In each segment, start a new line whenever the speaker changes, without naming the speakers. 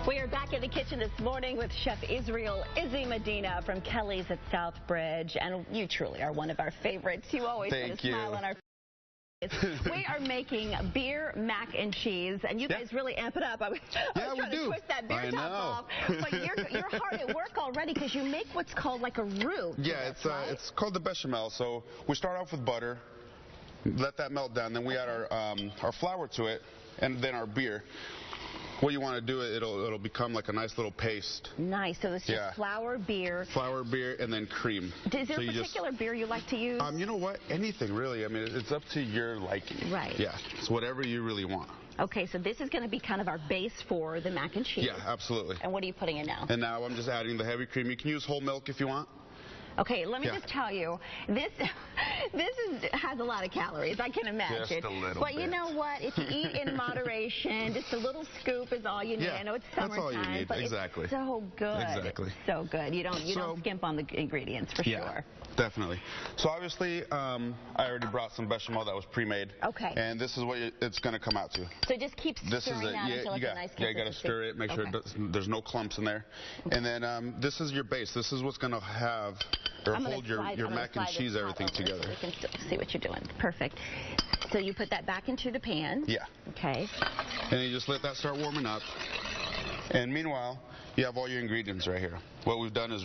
We are back in the kitchen this morning with Chef Israel Izzy Medina from Kelly's at Southbridge, and you truly are one of our favorites. You always put a smile on our face. We are making beer mac and cheese, and you guys really amp it up. I was trying to twist that beer top off, but you're hard at work already because you make what's called like a roux.
Yeah, it's called the bechamel. So we start off with butter, let that melt down, then we add our flour to it, and then our beer. What you want to do, it'll become like a nice little paste.
Nice. So it's just flour, beer, and then cream. Is there a particular beer you like to use?
You know what? Anything really. I mean, it's up to your liking.
Right.
Yeah. It's whatever you really want.
Okay, so this is going to be kind of our base for the mac and cheese.
Yeah, absolutely.
And what are you putting in now?
And now I'm just adding the heavy cream. You can use whole milk if you want.
Okay, let me just tell you, this has a lot of calories, I can imagine.
Just a little
bit. You know what? If you eat in moderation, just a little scoop is all you need. I know it's summertime,
that's all you need.
But
exactly.
It's so good.
Exactly.
So good. You don't skimp on the ingredients for sure.
Definitely. So obviously, I already brought some bechamel that was pre-made.
Okay.
And this is what it's going to come out to.
So just keep stirring that until it's a nice consistency.
Yeah, you got to stir it, make sure there's no clumps in there. And then this is your base. This is what's going to have or hold your mac and cheese, everything together.
So we can still see what you're doing. Perfect. So you put that back into the pan.
Yeah.
Okay.
And you just let that start warming up. And meanwhile, you have all your ingredients right here. What we've done is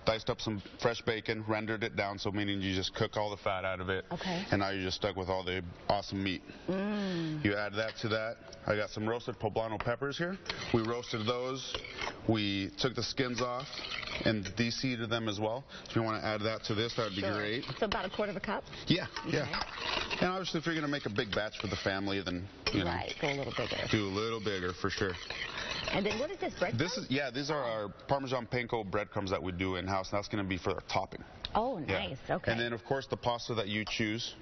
diced up some fresh bacon, rendered it down, so meaning you just cook all the fat out of it.
Okay.
And now you're just stuck with all the awesome meat. You add that to that. I got some roasted poblano peppers here. We roasted those. We took the skins off and de-seeded them as well. So if you want to add that to this, that would be great.
So about a quarter cup?
Yeah, yeah. And obviously, if you're going to make a big batch for the family, then, you know.
Right, go a little bigger.
Do a little bigger, for sure.
And then what is this, breadcrumbs?
These are our Parmesan panko breadcrumbs that we do in-house, and that's going to be for our topping.
Oh, nice.
Yeah.
Okay.
And then, of course, the pasta that you choose.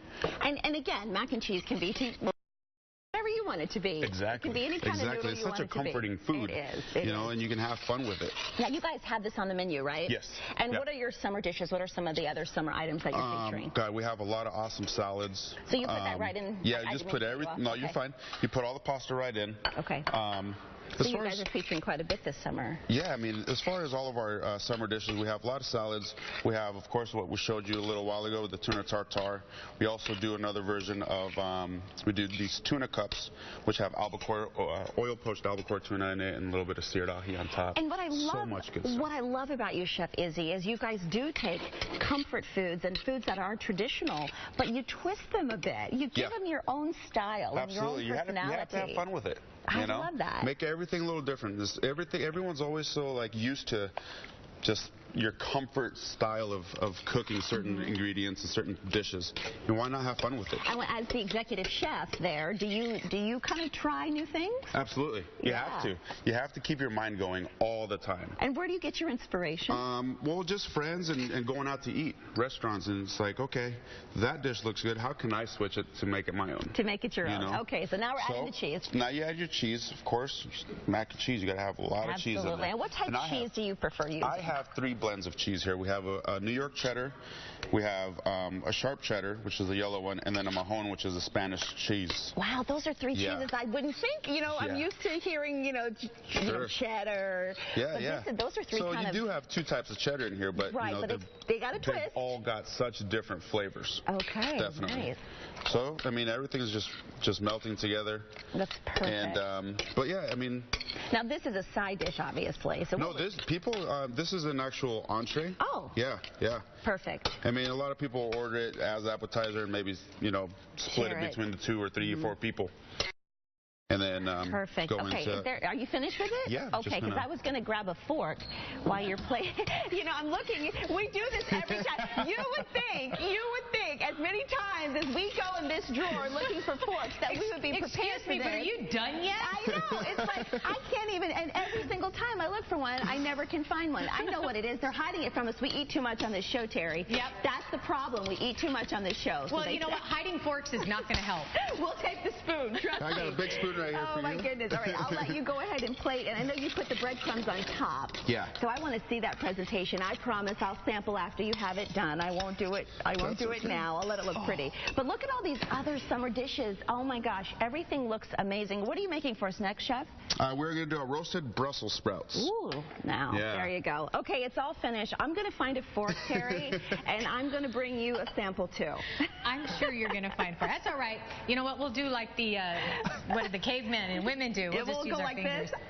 And again, mac and cheese can be whatever you want it to be.
Exactly.
It can be any kind of noodle
It's
you want
such a comforting food.
It is.
You know, and you can have fun with it.
Now, you guys have this on the menu, right?
Yes.
And what are your summer dishes? What are some of the other summer items that you're featuring?
God, we have a lot of awesome salads.
So you put that right in?
Yeah, you just put everything. No, you're fine. You put all the pasta right in.
Okay. So you guys are featuring quite a bit this summer. Yeah,
I mean, as far as all of our summer dishes, we have a lot of salads. We have, of course, what we showed you a little while ago, the tuna tartare. We also do another version of, we do these tuna cups, which have albacore, oil-poached albacore tuna in it and a little bit of seared ahi on top.
And what I love,
so much good stuff.
What I love about you, Chef Izzy, is you guys do take comfort foods and foods that are traditional, but you twist them a bit. You give them your own style and your own personality.
You have to have fun with it.
I love that.
Make everything a little different. Everyone's always so used to just your comfort style of cooking certain ingredients and certain dishes. And why not have fun with it?
And as the executive chef there, do you kind of try new things?
Absolutely. You have to. You have to keep your mind going all the time.
And where do you get your inspiration?
Well, just friends and going out to eat, restaurants, and it's like, okay, that dish looks good. How can I switch it to make it my own?
To make it your own.
Know?
Okay, so now we're adding the cheese.
Now you add your cheese, of course. Mac and cheese, you got to have a lot of cheese in there.
Absolutely. And what type of cheese do you prefer using?
I have 3 blends of cheese here. We have a New York cheddar, we have a sharp cheddar, which is the yellow one, and then a Mahon, which is a Spanish cheese.
Wow, those are 3 cheeses I wouldn't think. You know, I'm used to hearing, cheddar. Those are 3
so
kind of...
So you do have 2 types of cheddar in here, but,
but they got a twist.
They've all got such different flavors.
Okay,
definitely.
Nice.
So, I mean, everything is just melting together.
That's perfect.
And, but yeah, I mean...
Now, this is a side dish, obviously. So
no, this is an actual entree.
Oh.
Yeah.
Perfect.
I mean, a lot of people order it as appetizer and maybe, split it between the 2 or 3 or 4 people. And then
perfect. Are you finished with it?
Yeah.
Okay, because I was going to grab a fork while you're playing. I'm looking. We do this every time. You would think, as many times as we go in this drawer looking for forks, that we would be prepared for this.
But are you done yet?
I know. It's like, I can't even, and every single time I look for one, I never can find one. I know what it is. They're hiding it from us. We eat too much on this show, Terry.
Yep.
That's the problem. We eat too much on this show.
Well, you know what? Hiding forks is not going to help.
We'll take the spoon. Trust me.
I got a big spoon right here for you.
Oh, my goodness. All right, I'll let you go ahead and plate. And I know you put the breadcrumbs on top.
Yeah.
So I want to see that presentation. I promise I'll sample after you have it done. I won't do it now. I'll let it look pretty. But look at all these other summer dishes. Oh, my gosh. Everything looks amazing. What are you making for us next, Chef?
We're going to do a roast roasted Brussels sprouts.
Ooh, now, there you go. Okay, it's all finished. I'm going to find a fork, Terry, and I'm going to bring you a sample, too.
I'm sure you're going to find a fork. That's all right. You know what? We'll do like the, what did the cavemen and women do?
We'll just go like fingers. This.